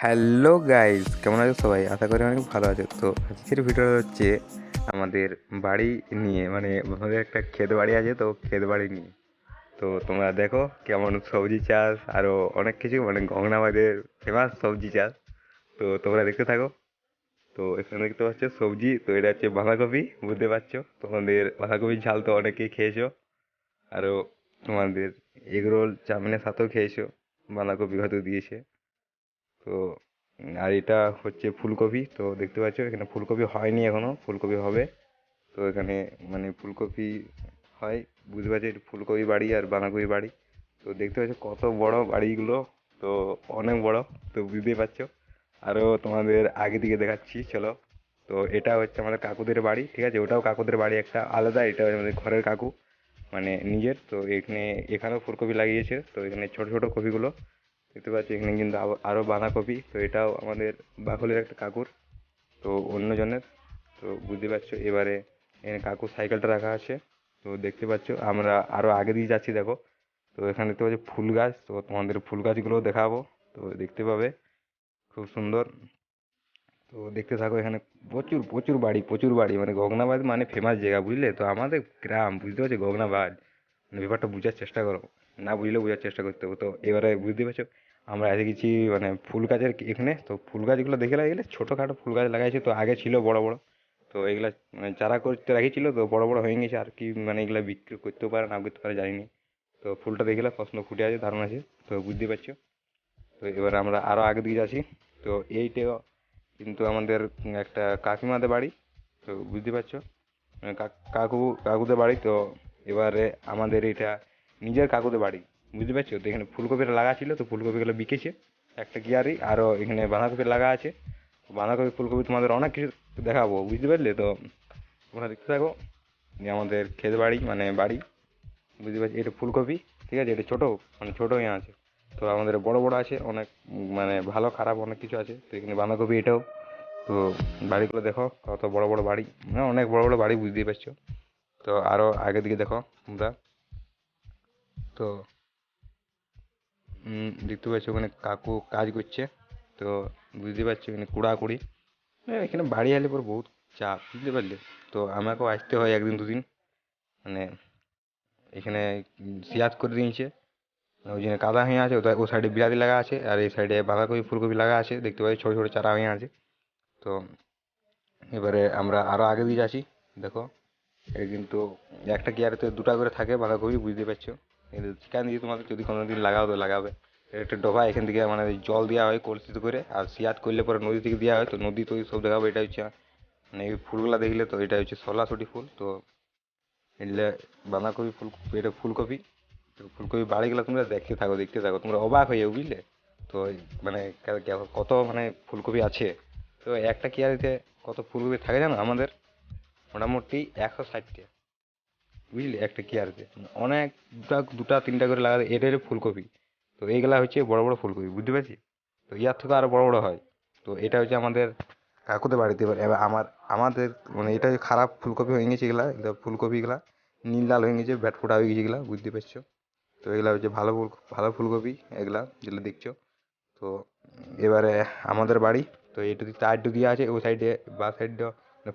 Hello guys, কেমন আছো সবাই? আশা করি অনেক ভালো আছো। তো আজকের ভিডিওটা হচ্ছে আমাদের বাড়ি নিয়ে, মানে আমাদের একটা ক্ষেত বাড়ি আছে, তো ক্ষেত বাড়ি নিয়ে। তো তোমরা দেখো কেমন সবজি চাষ আরও অনেক কিছু, মানে গঙ্গনাবাদের ফেমাস সবজি চাষ। তো তোমরা দেখতে থাকো। তো এখানে দেখতে পাচ্ছ সবজি, তো এটা হচ্ছে বাঁধাকপি, বুঝতে পারছো। তোমাদের বাঁধাকপির ঝাল তো অনেকেই খেয়েছো, আরও তোমাদের এগরোল চাউমিনের সাথেও খেয়েছো, বাঁধাকপি হয়তো দিয়েছে। তো আর এটা হচ্ছে ফুলকপি, তো দেখতে পাচ্ছ এখানে ফুলকপি হয়নি এখনো, ফুলকপি হবে। তো এখানে মানে ফুলকপি হয়, বুঝতে পারছি এটা ফুলকপি বাড়ি আর বাঁধাকপি বাড়ি। তো দেখতে পাচ্ছ কত বড় বাড়িগুলো, তো অনেক বড়, তো বুঝতেই পারছো। আরও তোমাদের আগে দিকে দেখাচ্ছি, চলো। তো এটা হচ্ছে আমাদের কাকুদের বাড়ি, ঠিক আছে, ওটাও কাকুদের বাড়ি একটা আলাদা, এটা আমাদের ঘরের কাকু, মানে নিজের। তো এখানে এখানেও ফুলকপি লাগিয়েছে, তো এখানে ছোট ছোট কপিগুলো দেখতে পাচ্ছি। এখানে কিন্তু আরও বাঁধাকপি, তো এটাও আমাদের বাকলের একটা কাকুর, তো অন্যজনের। তো বুঝতে পারছো এবারে এখানে কাকুর সাইকেলটা রাখা আছে। তো দেখতে পাচ্ছ আমরা আরও আগে দিয়ে যাচ্ছি, দেখো। তো এখানে দেখতে পাচ্ছি ফুল গাছ, তো তোমাদের ফুল গাছগুলোও দেখাবো, তো দেখতে পাবে, খুব সুন্দর। তো দেখতে থাকো, এখানে প্রচুর প্রচুর বাড়ি, প্রচুর বাড়ি, মানে গগনাবাদ মানে ফেমাস জায়গা, বুঝলে। তো আমাদের গ্রাম, বুঝতে পারছো, গগনাবাদ, মানে ব্যাপারটা বোঝার চেষ্টা করো, না বুঝলেও বোঝার চেষ্টা করতে হবে। তো এবারে বুঝতে পারছো আমরা এসে গেছি মানে ফুল গাছের এখানে। তো ফুল গাছগুলো দেখে গেলে ছোটোখাটো ফুল গাছ লাগাইছে, তো আগে ছিল বড় বড়। তো এগুলা মানে চারা করতে রাখিছিল, তো বড় বড় হয়ে গেছে আর কি, মানে এগুলা বিক্রি করতেও পারে না করতে পারে জানি না। তো ফুলটা দেখলে পছন্দ ফুটে আছে, ধারণা আছে, তো বুঝতে পারছো। তো এবার আমরা আরও আগে দিকে যাচ্ছি। তো এইটা কিন্তু আমাদের একটা কাকিমাদের বাড়ি, তো বুঝতে পারছো, কাকুদের বাড়ি। তো এবারে আমাদের এটা নিজের কাকুদের বাড়ি, বুঝতে পারছো। তো এখানে ফুলকপিটা লাগা ছিল, তো ফুলকপিগুলো বিকেছে একটা কিয়ারি, আরও এখানে বাঁধাকপি লাগা আছে। বাঁধাকপি ফুলকপি তোমাদের অনেক কিছু দেখাবো, বুঝতে পারলে। তো তোমরা দেখতে থাকো যে আমাদের ক্ষেত বাড়ি মানে বাড়ি, বুঝতে পারছি। এটা ফুলকপি, ঠিক আছে, এটা ছোটো, মানে ছোটো হয়ে আছে। তো আমাদের বড় বড় আছে অনেক, মানে ভালো খারাপ অনেক কিছু আছে। তো এখানে বাঁধাকপি এটাও। তো বাড়িগুলো দেখো কত বড় বড় বাড়ি, মানে অনেক বড় বড় বাড়ি, বুঝতেই পারছো। তো আরও আগের দিকে দেখো তোমরা। তো দেখতে পাচ্ছ ওখানে কাকু কাজ করছে, তো বুঝতে পারছো এখানে কুড়াকুড়ি। এখানে বাড়ি এলে পরে বহুত চাপ, বুঝতে পারলে। তো আমাকেও আসতে হয় একদিন দুদিন, মানে এখানে সিয়াজ করে দিয়েছে, ওই জন্য কাদা হয়ে আছে। ও সাইডে বিলাতি লাগা আছে, আর এই সাইডে বাঁধাকপি ফুলকপি লাগা আছে, দেখতে পাচ্ছি ছোটো ছোটো চারা হয়ে আছে। তো এবারে আমরা আরও আগে দিয়ে যাচ্ছি, দেখো। এটা কিন্তু একটা কেয়ারেতে দুটা করে থাকে বাঁধাকপি, বুঝতে পারছো। সেখান দিয়ে তোমাদের যদি কোনো দিন লাগাও তো লাগাবে। এটা একটা ডোবা, এখান থেকে মানে জল দেওয়া হয় কলসিতে করে, আর সিয়াত করলে পরে নদী থেকে দেওয়া হয়, তো নদী তো সব দেখাবো। এটা হচ্ছে মানে এই ফুলগুলা দেখলে, তো এটা হচ্ছে শলাসুটি ফুল। তো এগুলো বাঁধাকপি ফুলকপি, এটা ফুলকপি। তো ফুলকপি বাড়িগুলো তোমরা দেখতে থাকো, দেখতে থাকো, তোমরা অবাক হয়ে যাবে, বুঝলে। তো মানে কত মানে ফুলকপি আছে। তো একটা কেয়ারিতে কত ফুলকপি থাকে জানো আমাদের, মোটামুটি 160টা, বুঝলি, একটা কেয়ারিতে। অনেক দুটা দুটা তিনটা করে লাগালে এটার ফুলকপি। তো এইগুলা হচ্ছে বড় বড় ফুলকপি, বুঝতে পারছি। তো ইয়ার থেকে আরো বড় বড় হয়। তো এটা হচ্ছে আমাদের কাকুদের বাড়িতে। এবার আমাদের মানে এটা যে খারাপ ফুলকপি হয়ে গেছে, এগুলা এগুলা ফুলকপিগুলা নীল লাল হয়ে গেছে, ব্যাট ফুটা হয়ে গেছে এগুলা, বুঝতে পারছো। তো এগুলা হচ্ছে ভালো ফুলকপি, এগুলা যেগুলো দেখছো। তো এবারে আমাদের বাড়ি, তো এটা দিকে চারটে দিয়ে আছে, ওই সাইডে বা সাইডটা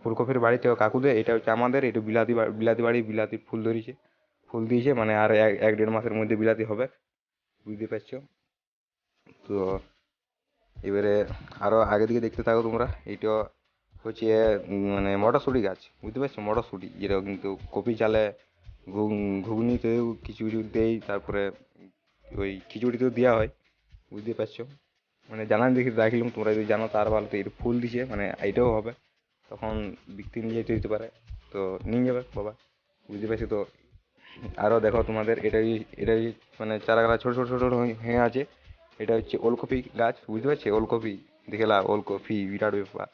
ফুলকপির বাড়িতে কাকুদের। এটা হচ্ছে আমাদের, এটা বিলাতি বাড়ি, বিলাতি ফুল ধরেছে, ফুল দিয়েছে, মানে আর এক এক দেড় মাসের মধ্যে বিলাতি হবে, বুঝতে পারছো। তো এবারে আরও আগে দিকে দেখতে থাকো তোমরা। এইটা হচ্ছে মানে মটরশুঁটি গাছ, বুঝতে পারছো, মটরশুঁটি যেটা কিন্তু কপি চালে ঘুগনিতেও কিছু কিছু দেই, তারপরে ওই খিচুড়িতেও দেওয়া হয়, বুঝতে পারছো। মানে জানান দেখি রাখলাম, তোমরা যদি জানো তার ভালো। তো এটা ফুল দিছে, মানে এটাও হবে, তখন বিক্রি নিয়ে যেতে দিতে পারে, তো নিয়ে যাবে বাবা, বুঝতে পারছি। তো আরও দেখো তোমাদের এটা মানে চারা গাছ ছোটো ছোটো ছোটো হয়ে আছে। এটা হচ্ছে ওলকপি গাছ, বুঝতে পারছি, ওলকপি দেখলা, ওলকপি বিরাট ব্যাপার।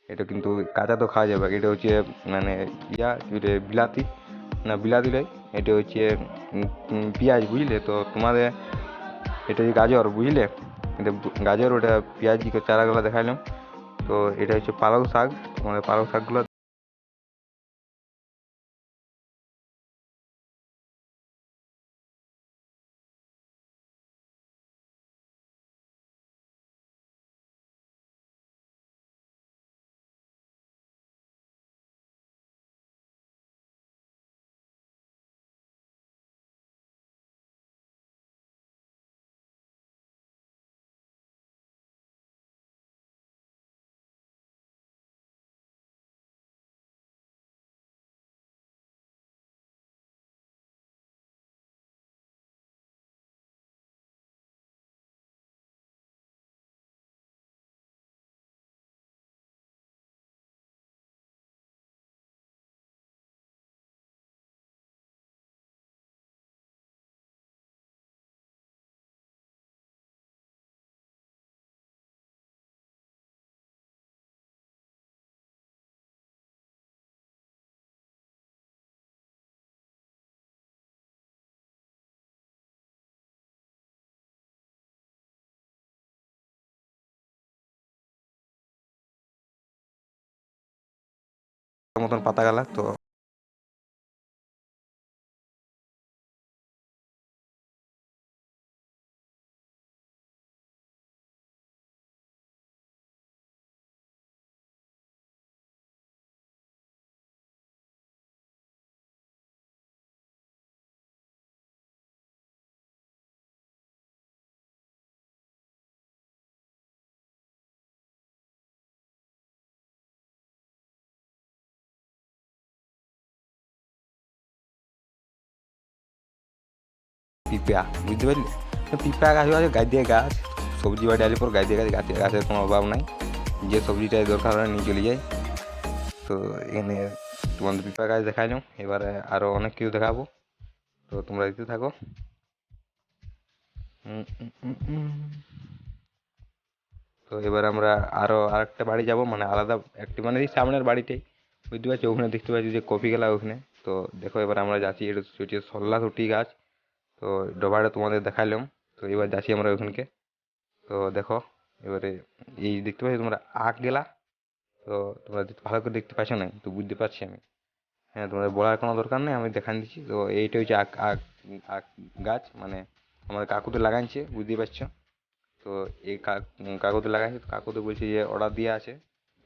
এটা কিন্তু কাঁচা তো খাওয়া যাবে। এটা হচ্ছে মানে এটা বিলাতি, না বিলাতি নয়, এটা হচ্ছে পেঁয়াজ, বুঝলে। তো তোমাদের এটা যে গাজর, বুঝলে, এটা গাজর, ওটা পেঁয়াজ চারাগুলো দেখাইলাম। তো এটা হচ্ছে পালং শাক, তোমাদের পালং শাকগুলো মতন পাতা গালা। তো পিঁপড়া, বুঝতে পারলি? তো পিঁপড়া গাছ আছে, গাছ দিয়ে গাছ, সবজি বাড়ি আলে পর গাছ দিয়ে গাছ, গাছের কোনো অভাব নাই, যে সবজিটাই দরকার হয় নিয়ে চলে যায়। তো এখানে তোমাদের পিঁপড়া গাছ দেখাইলাম, এবারে আরও অনেক কিছু দেখাবো, তো তোমরা দেখতে থাকো। তো এবার আমরা আরও আরেকটা বাড়ি যাব, মানে আলাদা একটি, মানে এই সামনের বাড়িটাই, বুঝতে পারছি। ওখানে দেখতে পাচ্ছি যে কপি গেলা ওখানে। তো দেখো এবার আমরা যাচ্ছি, এটা হচ্ছে সল্লা ছুটি গাছ। তো ডোবাটা তোমাদের দেখাইলাম, তো এবার যাচ্ছি আমরা ওখানকে। তো দেখো এবারে এই দেখতে পাচ্ছি তোমরা আখ গেলা। তো তোমরা ভালো করে দেখতে পাচ্ছ না, তো বুঝতে পারছি আমি। হ্যাঁ, তোমাদের বলার কোনো দরকার নেই, আমি দেখান দিচ্ছি। তো এইটা হচ্ছে আখ আখ আখ গাছ, মানে আমাদের কাকুতে লাগাইছে, বুঝতেই পারছো। তো এই কাকুতে লাগাইছে, তো কাকুতে বলছে যে অর্ডার দেওয়া আছে।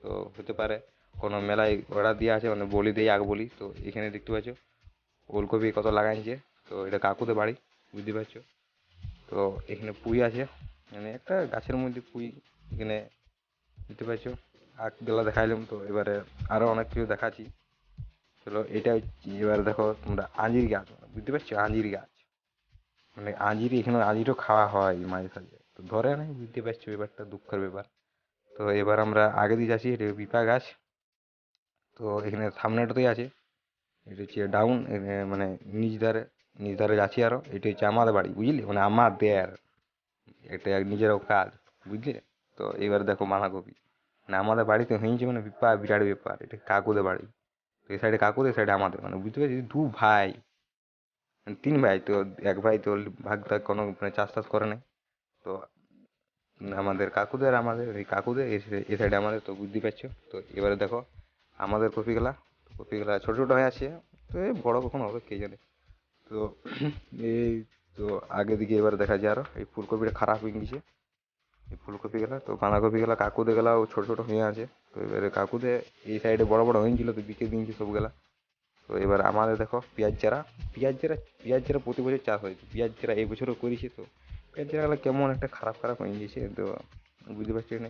তো হতে পারে কোনো মেলায় অর্ডার দেওয়া আছে, মানে বলি দেয় আগ বলি। তো এখানে দেখতে পাচ্ছ ওলকপি কত লাগাইছে। তো এটা কাকুতে বাড়ি, বুঝতে পারছো। তো এখানে পুঁই আছে, মানে একটা গাছের মধ্যে পুঁই এখানে, বুঝতে পারছো। আখ গেলা দেখাইলাম, তো এবারে আরও অনেক কিছু দেখাচ্ছি। চলো এটা এবার দেখো তোমরা আঞ্জির গাছ, বুঝতে পারছো, আঞ্জির গাছ, মানে আঞ্জির, এখানে আঞ্জিরও খাওয়া হয় মাঝে সাঝে, তো ধরে নাই, বুঝতে পারছো ব্যাপারটা, দুঃখের ব্যাপার। তো এবার আমরা আগে দিয়ে যাচ্ছি, এটা পিপা গাছ। তো এখানে সামনেটাতেই আছে, এটা হচ্ছে ডাউন, মানে নিজ ধারে যাচ্ছি আরো। এটা হচ্ছে আমাদের বাড়ি, বুঝলি, মানে আমাদের, এটা নিজেরও কাজ, বুঝলি। তো এবার দেখো বাঁধাকপি, মানে আমাদের বাড়িতে হয়েছে, মানে বিরাট ব্যাপার, এটা কাকুদের বাড়ি। তো এই সাইডে কাকুদের, এই সাইডে আমাদের, মানে বুঝতে পারছি দু ভাই, মানে তিন ভাই। তো এক ভাই তো ভাগ ভাগ কোনো মানে চাষ টাস করে নাই। তো আমাদের কাকুদের, আমাদের এই কাকুদের এই সাইডে আমাদের, তো বুঝতে পারছো। তো এবারে দেখো আমাদের কপিগুলা ছোট ছোট হয়ে আছে, তো এই বড় কখন হবে কে জানে। তো এই, তো আগে দিকে এবার দেখা যায় আরো এই ফুলকপিটা খারাপ হয়ে গেছে, এই ফুলকপি গেলা। তো বাঁধাকপি গেলা কাকুদে গেলা, ও ছোট ছোট হয়ে আছে। তো এবারে কাকুদে এই সাইডে বড় বড় হয়েছিল, তো বিকে দিনছি সব গেলা। তো এবার আমাদের দেখো পেঁয়াজ চারা প্রতি বছর চাষ হয়েছে, পেঁয়াজ চারা এই বছরও করেছি। তো পেঁয়াজ চারাগুলো কেমন একটা খারাপ খারাপ হয়ে গেছে, তো বুঝতে পারছি না।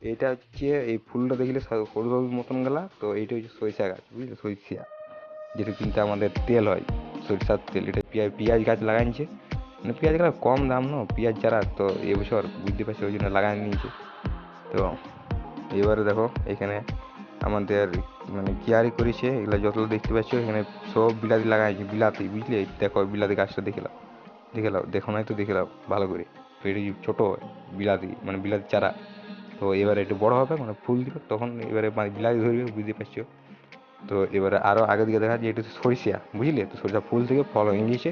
এইটা হচ্ছে এই ফুলটা দেখলে সরু সরু মতন গেলা। তো এইটা হচ্ছে সরিষা গাছ, বুঝলে, সরিষা, যেটা কিন্তু আমাদের তেল হয়, সরিষার তেল। এটা পেঁয়াজ গাছ লাগাইছে, মানে পেঁয়াজ গাছ কম দাম না পেঁয়াজ চারা, তো এবছর বুঝতে পারছি ওই জন্য লাগাই নিয়েছে। তো এবারে দেখো এখানে আমাদের মানে কিয়ারি করেছে, এগুলা যতগুলো দেখতে পাচ্ছ এখানে সব বিলাতি লাগাইছে, বিলাতি, বুঝলে। দেখো বিলাতি গাছটা দেখে লাও, দেখো নাই তো দেখে লাও ভালো করে। তো এটা ছোট বিলাতি, মানে বিলাতি চারা। তো এবারে একটু বড় হবে, মানে ফুল দিবে, তখন এবারে মানে বিলাতি ধরবে, বুঝতে পারছো। তো এবারে আরও আগের দিকে দেখা যায় এটা হচ্ছে সরিষা, বুঝলে। তো সরিষা ফুল থেকে ফল হয়ে গিয়েছে,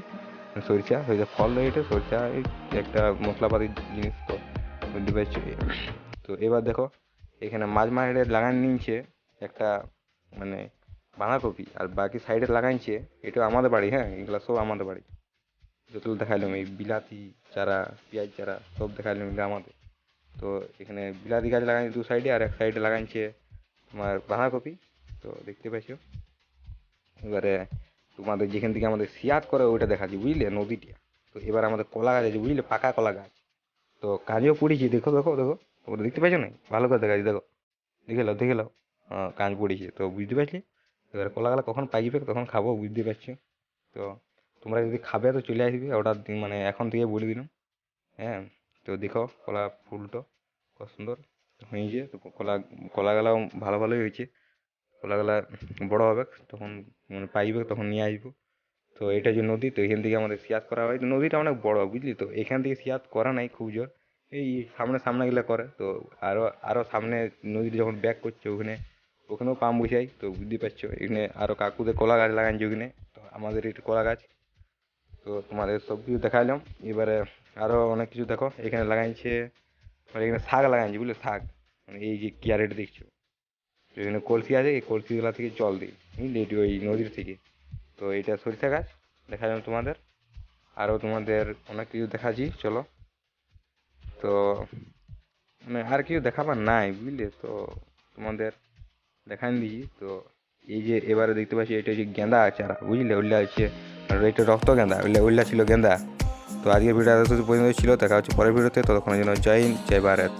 সরিষা ফল হয়ে, এটা সরিষা একটা মশলাপাতি জিনিস, তো বুঝতে পারছো। তো এবার দেখো এখানে মাঝ মাঠে লাগান নিয়েছে একটা, মানে বাঁধাকপি, আর বাকি সাইডে লাগাইছে, এটা আমাদের বাড়ি। হ্যাঁ, এগুলো সব আমাদের বাড়ি, যতগুলো দেখাইলাম, এই বিলাতি চারা, পেঁয়াজ চারা সব দেখাইলাম, এগুলো আমাদের। তো এখানে বিলাতি গাছ লাগাইছে দু সাইডে, আর এক সাইডে লাগাইছে তোমার বাঁধাকপি। তো দেখতে পাইছো। এবারে তোমাদের যেখান থেকে আমাদের সিয়াত করে ওইটা দেখাচ্ছি, বুঝলে, নদীটা। তো এবার আমাদের কলা গাছ আছে, বুঝলে, পাকা কলা গাছ। তো কাজেও পড়েছি, দেখো দেখো দেখো, ওটা দেখতে পাইছো না, ভালো করে দেখাচ্ছি, দেখো, দেখে নাও। কাজ পড়েছে, তো বুঝতে পারছি। এবার কলাগুলো কখন পাইবে তখন খাবো, বুঝতে পারছি। তো তোমরা যদি খাবে তো চলে আসবে, অর্ডার মানে এখন থেকে বলে দিলাম। হ্যাঁ, তো দেখো কলা ফুলটো কত সুন্দর হয়েছে। তো কলাগুলাও ভালো ভালোই হয়েছে, কলাগুলা বড় হবে তখন, মানে পাইবে তখন নিয়ে আসবো। তো এটা যে নদী, তো এখান থেকে আমাদের সিয়াত করা হয়, তো নদীটা অনেক বড়, বুঝলি। তো এখান থেকে সিয়াত করা নাই খুব জোর, এই সামনে সামনে গেলে করে। তো আরও আরও সামনে নদীটা যখন ব্যাক করছে ওখানেও পাম্প বসাই, তো বুঝতে পারছো। এখানে আরও কাকুদের কলা গাছ লাগাইছে ওখানে, তো আমাদের এটা কলা গাছ। তো তোমাদের সব কিছু দেখাইলাম। এবারে আরও অনেক কিছু দেখো এখানে লাগাইছে, মানে এখানে শাক লাগাইছে, বুঝলে, শাক, মানে এই যে কিয়ারেটা দেখছো, বিভিন্ন কলসি আছে, এই কলসিগুলা থেকে জল দিই, বুঝলি, এটি ওই নদীর থেকে। তো এটা সরিষা গাছ দেখা যাবে তোমাদের, আরও তোমাদের অনেক কিছু দেখাচ্ছি, চলো। তো মানে আর কিছু দেখাবার নাই, বুঝলে, তো তোমাদের দেখান দিই। তো এই যে এবারে দেখতে পাচ্ছি এটা হচ্ছে গেঁদা চারা, বুঝলে, ওইটা হচ্ছে এটা রক্ত গেঁদা, ওইটা ছিল গেঁদা। তো আজকের ভিডিও এত পর্যন্ত ছিল, দেখা হচ্ছে পরের ভিডিওতে। ততক্ষণের জন্য জয় হিন্দ, জয় ভারত।